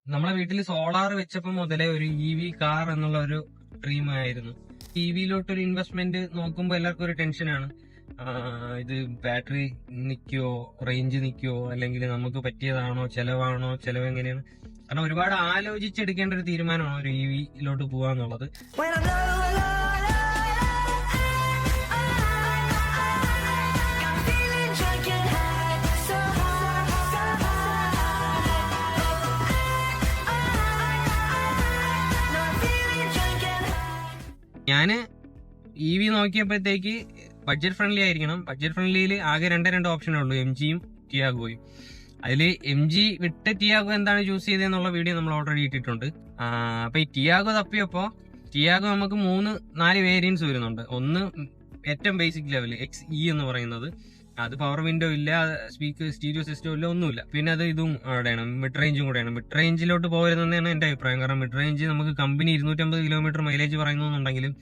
നമ്മളെ വീട്ടിൽ സോളാർ വെച്ചപ്പോൾ മുതലേ ഒരു EV കാർ എന്നുള്ള ഒരു ഡ്രീം ആയിരുന്നു. EVയിലോട്ട് ഒരു ഇൻവെസ്റ്റ്മെന്റ് നോക്കുമ്പോൾ എല്ലാവർക്കും ഒരു ടെൻഷനാണ്. ഇത് ബാറ്ററി നിൽക്കുവോ, റേഞ്ച് നിൽക്കുവോ, അല്ലെങ്കിൽ നമുക്ക് പറ്റിയതാണോ, ചെലവ് എങ്ങനെയാണ്? കാരണം ഒരുപാട് ആലോചിച്ചെടുക്കേണ്ട ഒരു തീരുമാനമാണ് ഒരു EVയിലോട്ട് പോവാന്നുള്ളത്. ഞാന് EV നോക്കിയപ്പോഴത്തേക്ക് ബഡ്ജറ്റ് ഫ്രണ്ട്ലി ആയിരിക്കണം. ബഡ്ജറ്റ് ഫ്രണ്ട്ലിയിൽ ആകെ രണ്ട് ഓപ്ഷനേ ഉള്ളൂ, MGയും ടിയാഗോയും. അതിൽ MG വിട്ട് ടിയാഗോ എന്താണ് ചൂസ് ചെയ്തതെന്നുള്ള വീഡിയോ നമ്മൾ ഓൾറെഡി ഇട്ടിട്ടുണ്ട്. അപ്പൊ ഈ ടിയാഗോ തപ്പിയപ്പോ ടിയാഗോ നമുക്ക് 3-4 വേരിയൻസ് വരുന്നുണ്ട്. ഒന്ന് ഏറ്റവും ബേസിക് ലെവൽ XE എന്ന് പറയുന്നത്, അത് പവർ വിൻഡോ ഇല്ല, സ്പീക്കർ സ്റ്റീരിയോ സിസ്റ്റം ഇല്ല, ഒന്നുമില്ല. പിന്നെ അത് ഇതും അവിടെയാണ്, മിഡ് റേഞ്ചും കൂടെയാണ്. മിഡ് റേഞ്ചിലോട്ട് പോകരുതെന്നാണ് എന്റെ അഭിപ്രായം. കാരണം മിഡ് റേഞ്ച് നമുക്ക് കമ്പനി 250 കിലോമീറ്റർ മൈലേജ് പറയുന്നുണ്ടെങ്കിലും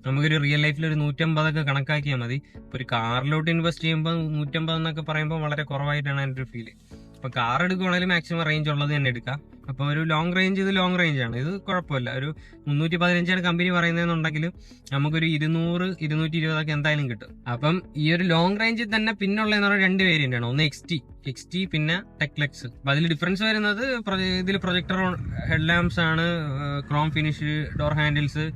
നമുക്കൊരു റിയൽ ലൈഫിൽ ഒരു 150 കണക്കാക്കിയാൽ മതി. ഇപ്പൊ ഒരു കാറിലോട്ട് ഇൻവെസ്റ്റ് ചെയ്യുമ്പോൾ 150 എന്നൊക്കെ പറയുമ്പോൾ വളരെ കുറവായിട്ടാണ് എൻ്റെ ഒരു ഫീല്. അപ്പൊ കാർ എടുക്കുവാണെങ്കിൽ മാക്സിമം റേഞ്ച് ഉള്ളത് തന്നെ എടുക്കാം. അപ്പൊ ഒരു ലോങ് റേഞ്ച്, ഇത് ലോങ് റേഞ്ച് ആണ്, ഇത് കുഴപ്പമില്ല. ഒരു 315 കമ്പനി പറയുന്നതെന്നുണ്ടെങ്കിലും നമുക്കൊരു 200-220 എന്തായാലും കിട്ടും. അപ്പം ഈ ഒരു ലോങ് റേഞ്ചിൽ തന്നെ പിന്നുള്ളതെന്ന് പറഞ്ഞാൽ 2 വേരിയന്റ് ആണ്. ഒന്ന് XT പിന്നെ ടെക്ലെക്സ്. അപ്പൊ അതിൽ ഡിഫറൻസ് വരുന്നത് ഇതിൽ പ്രൊജക്ടർ ഹെഡ് ലാംപ്സ് ആണ്, chrome finish door handles,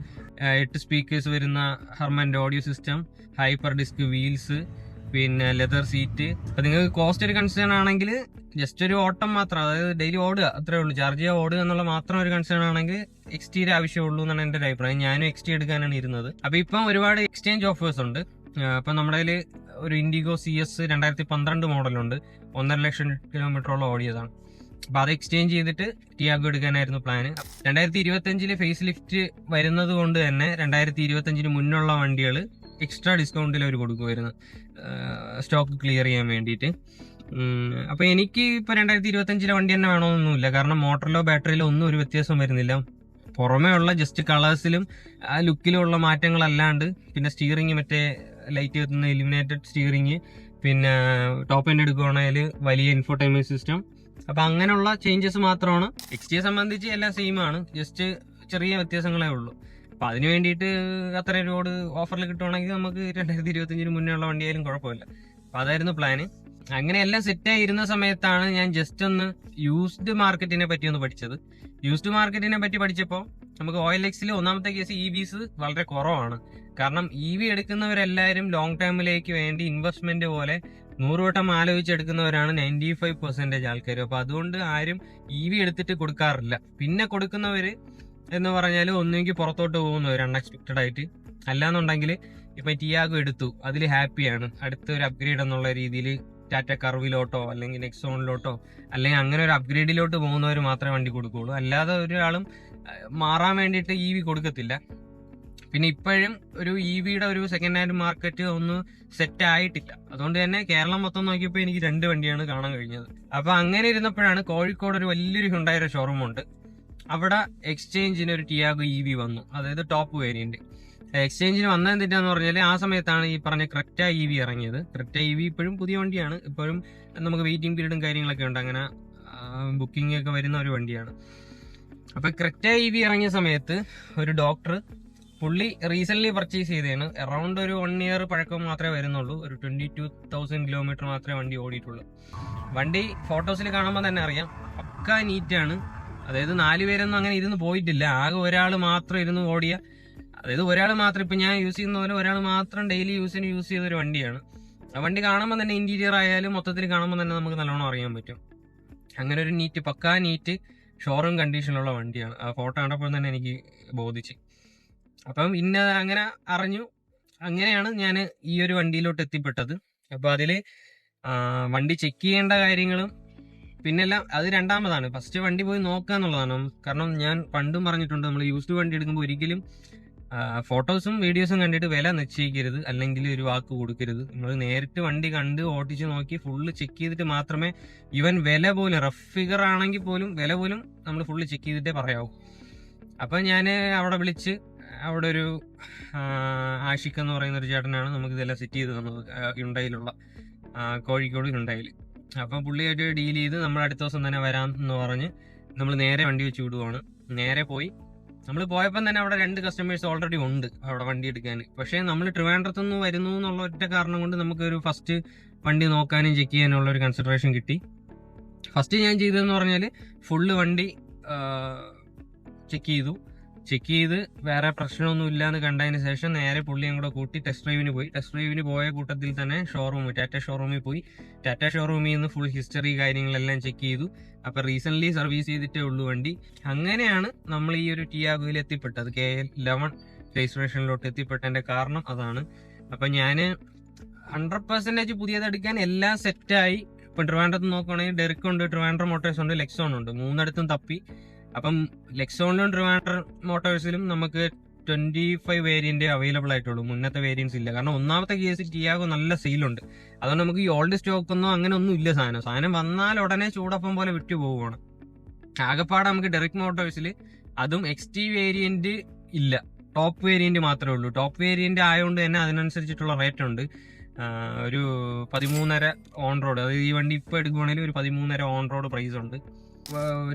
8 speakers വരുന്ന ഹെർമന്റെ audio system, hyper disc wheels, പിന്നെ ലെതർ സീറ്റ്. അപ്പൊ നിങ്ങൾക്ക് കോസ്റ്റ് ഒരു കൺസേൺ ആണെങ്കിൽ ജസ്റ്റ് ഒരു ഓട്ടം മാത്രം, അതായത് ഡെയിലി ഓടുക, അത്രേ ഉള്ളൂ, ചാർജ് ചെയ്യുക, ഓടുക എന്നുള്ള മാത്രം ഒരു കൺസേൺ ആണെങ്കിൽ XTയുടെ ആവശ്യമുള്ളൂ എന്നാണ് എന്റെ ഒരു അഭിപ്രായം. ഞാനും XT എടുക്കാനാണ് ഇരുന്നത്. അപ്പൊ ഇപ്പം ഒരുപാട് എക്സ്ചേഞ്ച് ഓഫേഴ്സ് ഉണ്ട്. അപ്പൊ നമ്മുടെ കയ്യിൽ ഒരു ഇൻഡിഗോ CS 2012 മോഡലുണ്ട്, 1.5 ലക്ഷം കിലോമീറ്ററോളം ഓടിയതാണ്. അപ്പൊ അത് എക്സ്ചേഞ്ച് ചെയ്തിട്ട് ടിയാഗോ എടുക്കാനായിരുന്നു പ്ലാന്. 2025 ഫേസ് ലിഫ്റ്റ് വരുന്നത് കൊണ്ട് തന്നെ 2025 മുന്നുള്ള വണ്ടികൾ എക്സ്ട്രാ ഡിസ്കൗണ്ടിൽ അവർ കൊടുക്കുമായിരുന്നു, സ്റ്റോക്ക് ക്ലിയർ ചെയ്യാൻ വേണ്ടിയിട്ട്. അപ്പൊ എനിക്ക് ഇപ്പൊ 2025 വണ്ടി തന്നെ വേണമെന്നൊന്നുമില്ല. കാരണം മോട്ടറിലോ ബാറ്ററിയിലോ ഒന്നും ഒരു വ്യത്യാസം വരുന്നില്ല. പുറമേ ഉള്ള ജസ്റ്റ് കളേഴ്സിലും ആ ലുക്കിലും ഉള്ള മാറ്റങ്ങളല്ലാണ്ട്, പിന്നെ സ്റ്റിയറിംഗ് മറ്റേ ലൈറ്റ് എത്തുന്ന ഇലുമിനേറ്റഡ് സ്റ്റിയറിംഗ്, പിന്നെ ടോപ്പ് എൻഡ് എടുക്കുകയാണെങ്കിൽ വലിയ ഇൻഫോടൈൻമെന്റ് സിസ്റ്റം. അപ്പൊ അങ്ങനെയുള്ള ചേഞ്ചസ് മാത്രമാണ്. XTയെ സംബന്ധിച്ച് എല്ലാം സെയിം ആണ്, ജസ്റ്റ് ചെറിയ വ്യത്യാസങ്ങളേ ഉള്ളൂ. അപ്പൊ അതിന് വേണ്ടിയിട്ട് അത്ര റോഡ് ഓഫറിൽ കിട്ടുവാണെങ്കിൽ നമുക്ക് 2025 മുന്നേ ഉള്ള വണ്ടിയായാലും കുഴപ്പമില്ല. അപ്പൊ അതായിരുന്നു പ്ലാന്. അങ്ങനെ എല്ലാം സെറ്റായി ഇരുന്ന സമയത്താണ് ഞാൻ ജസ്റ്റ് ഒന്ന് യൂസ്ഡ് മാർക്കറ്റിനെ പറ്റി ഒന്ന് പഠിച്ചത്. യൂസ്ഡ് മാർക്കറ്റിനെ പറ്റി പഠിച്ചപ്പോൾ നമുക്ക് OLXൽ ഒന്നാമത്തെ കേസ് EVs വളരെ കുറവാണ്. കാരണം EV എടുക്കുന്നവരെല്ലാവരും ലോങ് ടൈമിലേക്ക് വേണ്ടി ഇൻവെസ്റ്റ്മെന്റ് പോലെ 100 വട്ടം ആലോചിച്ചെടുക്കുന്നവരാണ് 95% ആൾക്കാർ. അപ്പൊ അതുകൊണ്ട് ആരും EV എടുത്തിട്ട് കൊടുക്കാറില്ല. പിന്നെ കൊടുക്കുന്നവര് എന്ന് പറഞ്ഞാൽ ഒന്നെങ്കിൽ പുറത്തോട്ട് പോകുന്നവർ അൺഎക്സ്പെക്റ്റഡ് ആയിട്ട്, അല്ലാന്നുണ്ടെങ്കിൽ ഇപ്പൊ ടിയാഗോ എടുത്തു, അതിൽ ഹാപ്പിയാണ്, അടുത്തൊരു അപ്ഗ്രേഡ് എന്നുള്ള രീതിയിൽ ടാറ്റ കർവിലോട്ടോ അല്ലെങ്കിൽ നെക്സോണിലോട്ടോ അല്ലെങ്കിൽ അങ്ങനെ ഒരു അപ്ഗ്രേഡിലോട്ട് പോകുന്നവർ മാത്രമേ വണ്ടി കൊടുക്കുകയുള്ളൂ. അല്ലാതെ ഒരാളും മാറാൻ വേണ്ടിയിട്ട് EV കൊടുക്കത്തില്ല. പിന്നെ ഇപ്പോഴും ഒരു EVയുടെ ഒരു സെക്കൻഡ് ഹാൻഡ് മാർക്കറ്റ് ഒന്ന് സെറ്റ് ആയിട്ടില്ല. അതുകൊണ്ട് തന്നെ കേരളം മൊത്തം നോക്കിയപ്പോൾ എനിക്ക് 2 വണ്ടിയാണ് കാണാൻ കഴിഞ്ഞത്. അപ്പൊ അങ്ങനെ ഇരുന്നപ്പോഴാണ് കോഴിക്കോട് ഒരു വലിയൊരു ഹ്യുണ്ടായിയുടെ ഷോറൂം ഉണ്ട്. അവിടെ എക്സ്ചേഞ്ചിന് ഒരു ടിയാഗോ EV വന്നു, അതായത് ടോപ്പ് വേരിയന്റ്. എക്സ്ചേഞ്ചിന് വന്നതെന്തിനാന്ന് പറഞ്ഞാൽ ആ സമയത്താണ് ഈ പറഞ്ഞ ക്രെറ്റ EV ഇറങ്ങിയത്. ക്രെറ്റ EV ഇപ്പോഴും പുതിയ വണ്ടിയാണ്, ഇപ്പോഴും നമുക്ക് വെയിറ്റിംഗ് പീരീഡും കാര്യങ്ങളൊക്കെ ഉണ്ട്, അങ്ങനെ ബുക്കിംഗ് ഒക്കെ വരുന്ന ഒരു വണ്ടിയാണ്. അപ്പൊ ക്രെറ്റ EV ഇറങ്ങിയ സമയത്ത് ഒരു ഡോക്ടർ, പുള്ളി റീസെന്റ് പർച്ചേസ് ചെയ്തതാണ്, അറൌണ്ട് ഒരു 1 ഇയർ പഴക്കം മാത്രമേ വരുന്നുള്ളൂ, ഒരു 22,000 കിലോമീറ്റർ മാത്രമേ വണ്ടി ഓടിയിട്ടുള്ളൂ. വണ്ടി ഫോട്ടോസിൽ കാണുമ്പോൾ തന്നെ അറിയാം, പക്ക നീറ്റാണ്. അതായത് 4 പേരൊന്നും അങ്ങനെ ഇരുന്ന് പോയിട്ടില്ല, ആകെ ഒരാൾ മാത്രം ഇരുന്ന് ഓടിയ, അതായത് ഒരാൾ മാത്രം, ഇപ്പൊ ഞാൻ യൂസ് ചെയ്യുന്ന പോലെ ഒരാൾ മാത്രം ഡെയിലി യൂസ് ചെയ്ത ഒരു വണ്ടിയാണ്. ആ വണ്ടി കാണുമ്പോൾ തന്നെ, ഇന്റീരിയർ ആയാലും മൊത്തത്തിൽ കാണുമ്പോൾ തന്നെ നമുക്ക് നല്ലോണം അറിയാൻ പറ്റും. അങ്ങനെ ഒരു നീറ്റ്, പക്കാ നീറ്റ് ഷോറൂം കണ്ടീഷനിലുള്ള വണ്ടിയാണ്. ആ ഫോട്ടോ കണ്ടപ്പോൾ തന്നെ എനിക്ക് ബോധിച്ച്. അപ്പം ഇന്ന അങ്ങനെ അറിഞ്ഞു, അങ്ങനെയാണ് ഞാൻ ഈ ഒരു വണ്ടിയിലോട്ട് എത്തിപ്പെട്ടത്. അപ്പൊ അതില് വണ്ടി ചെക്ക് ചെയ്യേണ്ട കാര്യങ്ങളും പിന്നെല്ലാം അത് രണ്ടാമതാണ്. ഫസ്റ്റ് വണ്ടി പോയി നോക്കുക എന്നുള്ളതാണ്. കാരണം ഞാൻ പണ്ടും പറഞ്ഞിട്ടുണ്ട്, നമ്മൾ യൂസ്ഡ് വണ്ടി എടുക്കുമ്പോൾ ഒരിക്കലും ഫോട്ടോസും വീഡിയോസും കണ്ടിട്ട് വില നിശ്ചയിക്കരുത്, അല്ലെങ്കിൽ ഒരു വാക്ക് കൊടുക്കരുത്. നമ്മൾ നേരിട്ട് വണ്ടി കണ്ട് ഓടിച്ച് നോക്കി ഫുള്ള് ചെക്ക് ചെയ്തിട്ട് മാത്രമേ, ഈവൻ വില പോലും റഫ് ഫിഗർ ആണെങ്കിൽ പോലും വില പോലും നമ്മൾ ഫുള്ള് ചെക്ക് ചെയ്തിട്ടേ പറയാവൂ. അപ്പൊ ഞാൻ അവിടെ വിളിച്ച്, അവിടെ ഒരു ആഷിഖ് എന്ന് പറയുന്ന ഒരു ചേട്ടനാണ് നമുക്ക് ഇതെല്ലാം സെറ്റ് ചെയ്ത് തന്നത്, ഹ്യുണ്ടായിലുള്ള കോഴിക്കോട് ഹ്യുണ്ടായിൽ. അപ്പം പുള്ളിയായിട്ട് ഡീൽ ചെയ്ത് നമ്മൾ അടുത്ത ദിവസം തന്നെ വരാം എന്ന് പറഞ്ഞ് നമ്മൾ നേരെ വണ്ടി വെച്ച് വിടുവാണ്. നേരെ പോയി നമ്മൾ പോയപ്പം തന്നെ അവിടെ 2 കസ്റ്റമേഴ്സ് ഓൾറെഡി ഉണ്ട് അവിടെ വണ്ടി എടുക്കാൻ. പക്ഷേ നമ്മൾ ട്രിവാൻഡ്രത്ത് നിന്ന് വരുന്നു എന്നുള്ള ഒറ്റ കാരണം കൊണ്ട് നമുക്കൊരു ഫസ്റ്റ് വണ്ടി നോക്കാനും ചെക്ക് ചെയ്യാനുള്ള ഒരു കൺസിഡറേഷൻ കിട്ടി. ഫസ്റ്റ് ഞാൻ ചെയ്തതെന്ന് പറഞ്ഞാൽ ഫുള്ള് വണ്ടി ചെക്ക് ചെയ്ത് വേറെ പ്രശ്നമൊന്നും ഇല്ലാന്ന് കണ്ടതിന് ശേഷം നേരെ പുള്ളിയും കൂടെ കൂട്ടി ടെസ്റ്റ് ഡ്രൈവിന് പോയ കൂട്ടത്തിൽ തന്നെ ടാറ്റ ഷോറൂമിൽ പോയി. ടാറ്റ ഷോറൂമിൽ നിന്ന് ഫുൾ ഹിസ്റ്ററി കാര്യങ്ങളെല്ലാം ചെക്ക് ചെയ്തു. അപ്പൊ റീസെന്റ് സർവീസ് ചെയ്തിട്ടേ ഉള്ളൂ വണ്ടി. അങ്ങനെയാണ് നമ്മൾ ഈ ഒരു ടിയാഗോയിൽ എത്തിപ്പെട്ടത്. KL11 രജിസ്ട്രേഷനിലോട്ട് എത്തിപ്പെട്ടതിന്റെ കാരണം അതാണ്. അപ്പൊ ഞാന് 100% പുതിയതെടുക്കാൻ എല്ലാം സെറ്റായി. ഇപ്പൊ ട്രിവാൻഡ്രത്ത് നോക്കുകയാണെങ്കിൽ ഡെറിക് ഉണ്ട്, ട്രിവാൻഡ്രം മോട്ടോഴ്സ് ഉണ്ട്, ലെക്സോൺ ഉണ്ട്. 3 തപ്പി. അപ്പം ലെക്സോണിലും ട്രിവാൻഡ്രം മോട്ടോഴ്സിലും നമുക്ക് 25 വേരിയന്റ് അവൈലബിൾ ആയിട്ടുള്ളൂ. മുന്നത്തെ വേരിയൻസ് ഇല്ല. കാരണം ഒന്നാമത്തെ കേസ് ടിയാഗോ നല്ല സെയിലുണ്ട്. അതുകൊണ്ട് നമുക്ക് ഈ ഓൾഡ് സ്റ്റോക്ക് ഒന്നും അങ്ങനെ ഒന്നും ഇല്ല. സാധനം വന്നാൽ ഉടനെ ചൂടപ്പം പോലെ വിറ്റു പോവുകയാണ്. ആകെപ്പാടെ നമുക്ക് ഡെറിക് മോട്ടോഴ്സിൽ അതും XT വേരിയന്റ് ഇല്ല, ടോപ്പ് വേരിയന്റ് മാത്രമേ ഉള്ളൂ. ടോപ്പ് വേരിയന്റ് ആയതുകൊണ്ട് തന്നെ അതിനനുസരിച്ചിട്ടുള്ള റേറ്റ് ഉണ്ട്. ഒരു 13.5 ഓൺ റോഡ്, അതായത് ഈ വണ്ടി ഇപ്പോൾ എടുക്കുവാണെങ്കിൽ ഒരു 13.5 ഓൺ റോഡ് പ്രൈസ് ഉണ്ട്.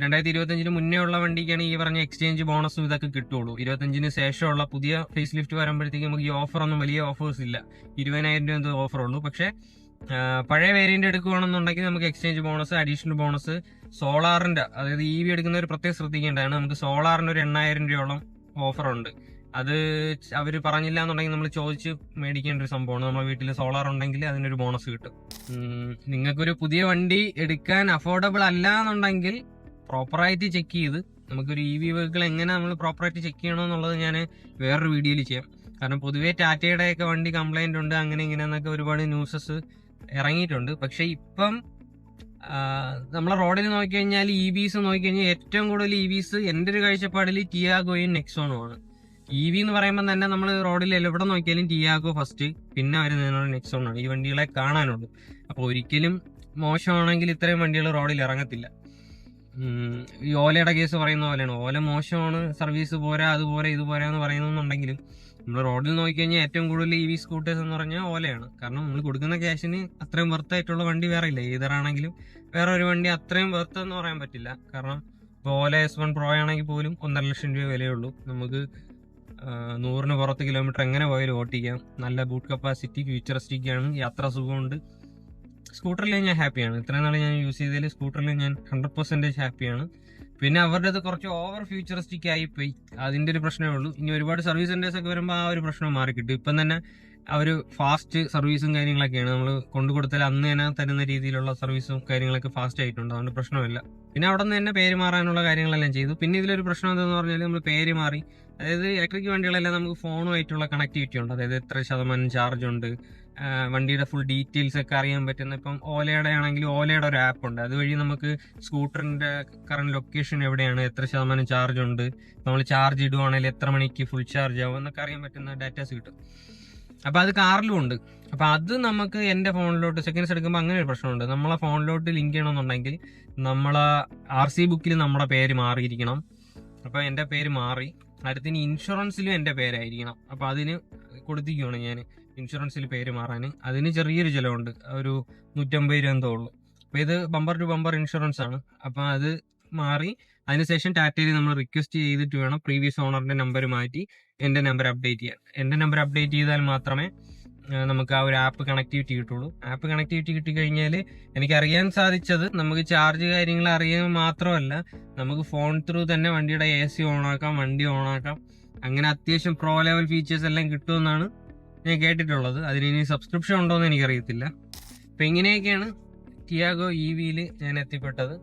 2025 മുന്നേ ഉള്ള വണ്ടിക്കാണ് ഈ പറഞ്ഞ എക്സ്ചേഞ്ച് ബോണസും ഇതൊക്കെ കിട്ടുള്ളൂ. 25 ശേഷമുള്ള പുതിയ ഫേസ് ലിഫ്റ്റ് വരുമ്പോഴത്തേക്ക് നമുക്ക് ഈ ഓഫർ ഒന്നും വലിയ ഓഫേഴ്സ് ഇല്ല. 20,000 രൂപ എന്തോ ഓഫർ ഉള്ളൂ. പക്ഷേ പഴയ വേരിയന്റ് എടുക്കുകയാണെന്നുണ്ടെങ്കിൽ നമുക്ക് എക്സ്ചേഞ്ച് ബോണസ്, അഡീഷണൽ ബോണസ്, സോളാറിന്റെ, അതായത് EV എടുക്കുന്നവർ പ്രത്യേകം ശ്രദ്ധിക്കേണ്ടതാണ്. നമുക്ക് സോളാറിന് ഒരു 8,000 രൂപയോളം ഓഫർ ഉണ്ട്. അത് അവർ പറഞ്ഞില്ല എന്നുണ്ടെങ്കിൽ നമ്മൾ ചോദിച്ച് മേടിക്കേണ്ട ഒരു സംഭവമാണ്. നമ്മുടെ വീട്ടിൽ സോളാർ ഉണ്ടെങ്കിൽ അതിനൊരു ബോണസ് കിട്ടും. നിങ്ങൾക്കൊരു പുതിയ വണ്ടി എടുക്കാൻ അഫോർഡബിൾ അല്ല എന്നുണ്ടെങ്കിൽ പ്രോപ്പറായിട്ട് ചെക്ക് ചെയ്ത്, നമുക്കൊരു EV വെഹിക്കിൾ എങ്ങനെ നമ്മൾ പ്രോപ്പറായിട്ട് ചെക്ക് ചെയ്യണമെന്നുള്ളത് ഞാൻ വേറൊരു വീഡിയോയിൽ ചെയ്യാം. കാരണം പൊതുവേ ടാറ്റയുടെ ഒക്കെ വണ്ടി കംപ്ലൈന്റ് ഉണ്ട്, അങ്ങനെ ഇങ്ങനെ എന്നൊക്കെ ഒരുപാട് ന്യൂസസ് ഇറങ്ങിയിട്ടുണ്ട്. പക്ഷെ ഇപ്പം നമ്മളെ റോഡിൽ നോക്കിക്കഴിഞ്ഞാൽ EVs നോക്കിക്കഴിഞ്ഞാൽ ഏറ്റവും കൂടുതൽ EVs എൻ്റെ ഒരു കാഴ്ചപ്പാടിൽ ടിയാഗോയും നെക്സോണുമാണ്. EV എന്ന് പറയുമ്പോൾ തന്നെ നമ്മൾ റോഡിൽ എവിടെ നോക്കിയാലും ടിയാഗോ ഫസ്റ്റ്, പിന്നെ വരുന്നതിനോട് നെക്സോൺ ആണ് ഈ വണ്ടികളെ കാണാനുള്ളൂ. അപ്പോൾ ഒരിക്കലും മോശമാണെങ്കിൽ ഇത്രയും വണ്ടികൾ റോഡിൽ ഇറങ്ങത്തില്ല. ഈ ഓലയുടെ കേസ് പറയുന്ന പോലെയാണ്. ഓല മോശമാണ്, സർവീസ് പോരാ, അതുപോലെ ഇതുപോരാ എന്ന് പറയുന്നുണ്ടെങ്കിലും നമ്മൾ റോഡിൽ നോക്കിക്കഴിഞ്ഞാൽ ഏറ്റവും കൂടുതൽ EV സ്കൂട്ടേഴ്സ് എന്ന് പറഞ്ഞാൽ ഓലയാണ്. കാരണം നമ്മൾ കൊടുക്കുന്ന ക്യാഷിന് അത്രയും വെർത്ത് ആയിട്ടുള്ള വണ്ടി വേറെ ഇല്ല. ഏതറാണെങ്കിലും വേറെ ഒരു വണ്ടി അത്രയും വെർത്ത് എന്ന് പറയാൻ പറ്റില്ല. കാരണം ഇപ്പോൾ ഓല S1 Pro ആണെങ്കിൽ പോലും 1.5 ലക്ഷം രൂപ വിലയുള്ളൂ. നമുക്ക് 100-ന് പുറത്ത് കിലോമീറ്റർ എങ്ങനെ പോയാലും ഓട്ടിക്കാം. നല്ല ബൂട്ട് കപ്പാസിറ്റി, ഫ്യൂച്ചറിസ്റ്റിക് ആണ്, യാത്രാ സുഖമുണ്ട്. സ്കൂട്ടറിൽ ഞാൻ ഹാപ്പിയാണ്. ഇത്രയും നാൾ ഞാൻ യൂസ് ചെയ്തതിൽ സ്കൂട്ടറിൽ ഞാൻ 100% ഹാപ്പിയാണ്. പിന്നെ അവരുടെ കുറച്ച് ഓവർ ഫ്യൂച്ചറിസ്റ്റിക് ആയിപ്പോയി, അതിന്റെ ഒരു പ്രശ്നമേ ഉള്ളൂ. ഇനി ഒരുപാട് സർവീസ് സെന്റേഴ്സ് ഒക്കെ വരുമ്പോൾ ആ ഒരു പ്രശ്നം മാറി കിട്ടും. ഇപ്പം തന്നെ അവർ ഫാസ്റ്റ് സർവീസും കാര്യങ്ങളൊക്കെയാണ്. നമ്മൾ കൊണ്ടുകൊടുത്താൽ അന്ന് തന്നെ തരുന്ന രീതിയിലുള്ള സർവീസും കാര്യങ്ങളൊക്കെ ഫാസ്റ്റ് ആയിട്ടുണ്ട്. അതുകൊണ്ട് പ്രശ്നമില്ല. പിന്നെ അവിടെ നിന്ന് തന്നെ പേര് മാറാനുള്ള കാര്യങ്ങളെല്ലാം ചെയ്തു. പിന്നെ ഇതിലൊരു പ്രശ്നം എന്താണെന്ന് പറഞ്ഞാൽ നമ്മൾ പേര് മാറി, അതായത് ഇലക്ട്രിക് വണ്ടികളെല്ലാം നമുക്ക് ഫോണുമായിട്ടുള്ള കണക്ടിവിറ്റി ഉണ്ട്. അതായത് എത്ര ശതമാനം ചാർജ് ഉണ്ട്, വണ്ടിയുടെ ഫുൾ ഡീറ്റെയിൽസ് ഒക്കെ അറിയാൻ പറ്റുന്ന. ഇപ്പം ഓലയുടെ ആണെങ്കിൽ ഓലയുടെ ഒരു ആപ്പ് ഉണ്ട്. അതുവഴി നമുക്ക് സ്കൂട്ടറിന്റെ കറന്റ് ലൊക്കേഷൻ എവിടെയാണ്, എത്ര ശതമാനം ചാർജ് ഉണ്ട്, നമ്മൾ ചാർജ് ഇടുവാണെങ്കിൽ എത്ര മണിക്ക് ഫുൾ ചാർജ് ആവും എന്നൊക്കെ അറിയാൻ പറ്റുന്ന ഡാറ്റാസ് കിട്ടും. അപ്പൊ അത് കാറിലും ഉണ്ട്. അപ്പൊ അത് നമുക്ക് എന്റെ ഫോണിലോട്ട് സെക്കൻഡ്സ് എടുക്കുമ്പോൾ അങ്ങനെ ഒരു പ്രശ്നമുണ്ട്. നമ്മളെ ഫോണിലോട്ട് ലിങ്ക് ചെയ്യണമെന്നുണ്ടെങ്കിൽ നമ്മളെ RC ബുക്കിൽ നമ്മുടെ പേര് മാറിയിരിക്കണം. അപ്പൊ എന്റെ പേര് മാറി. അടുത്തിന് ഇൻഷുറൻസിലും എന്റെ പേരായിരിക്കണം. അപ്പൊ അതിന് കൊടുത്തിരിക്കുകയാണ് ഞാൻ ഇൻഷുറൻസിൽ പേര് മാറാൻ. അതിന് ചെറിയൊരു ചിലവുണ്ട്, ഒരു 150 രൂപ എന്തോ ഉള്ളൂ. അപ്പൊ ഇത് ബമ്പർ ടു ബമ്പർ ഇൻഷുറൻസ് ആണ്. അപ്പൊ അത് മാറി അതിനുശേഷം ടാറ്റയിൽ നമ്മൾ റിക്വസ്റ്റ് ചെയ്തിട്ട് വേണം പ്രീവിയസ് ഓണറിന്റെ നമ്പർ മാറ്റി എന്റെ നമ്പർ അപ്ഡേറ്റ് ചെയ്യാൻ. എന്റെ നമ്പർ അപ്ഡേറ്റ് ചെയ്താൽ മാത്രമേ നമുക്ക് ആ ഒരു ആപ്പ് കണക്ടിവിറ്റി കിട്ടുള്ളൂ. ആപ്പ് കണക്ടിവിറ്റി കിട്ടിക്കഴിഞ്ഞാൽ എനിക്ക് അറിയാൻ സാധിച്ചത്, നമുക്ക് ചാർജ് കാര്യങ്ങൾ അറിയാൻ മാത്രമല്ല, നമുക്ക് ഫോൺ ത്രൂ തന്നെ വണ്ടിയുടെ AC ഓണാക്കാം, വണ്ടി ഓണാക്കാം. അങ്ങനെ അത്യാവശ്യം പ്രോ ലെവൽ ഫീച്ചേഴ്സ് എല്ലാം കിട്ടുമെന്നാണ് ഞാൻ കേട്ടിട്ടുള്ളത്. അതിന് സബ്സ്ക്രിപ്ഷൻ ഉണ്ടോ എന്ന് എനിക്കറിയത്തില്ല. അപ്പം ഇങ്ങനെയൊക്കെയാണ് ടിയാഗോ EVയിൽ ഞാൻ എത്തിപ്പെട്ടത്.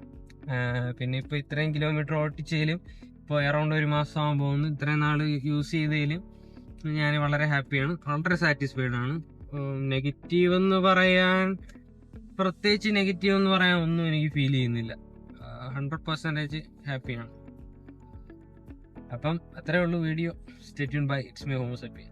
പിന്നെ ഇപ്പോൾ ഇത്രയും കിലോമീറ്റർ ഓട്ടിച്ചതിലും ഇപ്പോൾ അറൗണ്ട് 1 മാസം ആകാൻ പോകുന്നു. ഇത്രയും നാൾ യൂസ് ചെയ്തതിലും ഞാൻ വളരെ ഹാപ്പിയാണ്, വളരെ സാറ്റിസ്ഫൈഡ് ആണ്. നെഗറ്റീവ് എന്ന് പറയാൻ, പ്രത്യേകിച്ച് നെഗറ്റീവ് എന്ന് പറയാൻ ഒന്നും എനിക്ക് ഫീൽ ചെയ്യുന്നില്ല. 100% ഹാപ്പിയാണ്. അപ്പം അത്രേ ഉള്ളൂ video. Stay tuned bye it's me homo സപ്പിയൻ.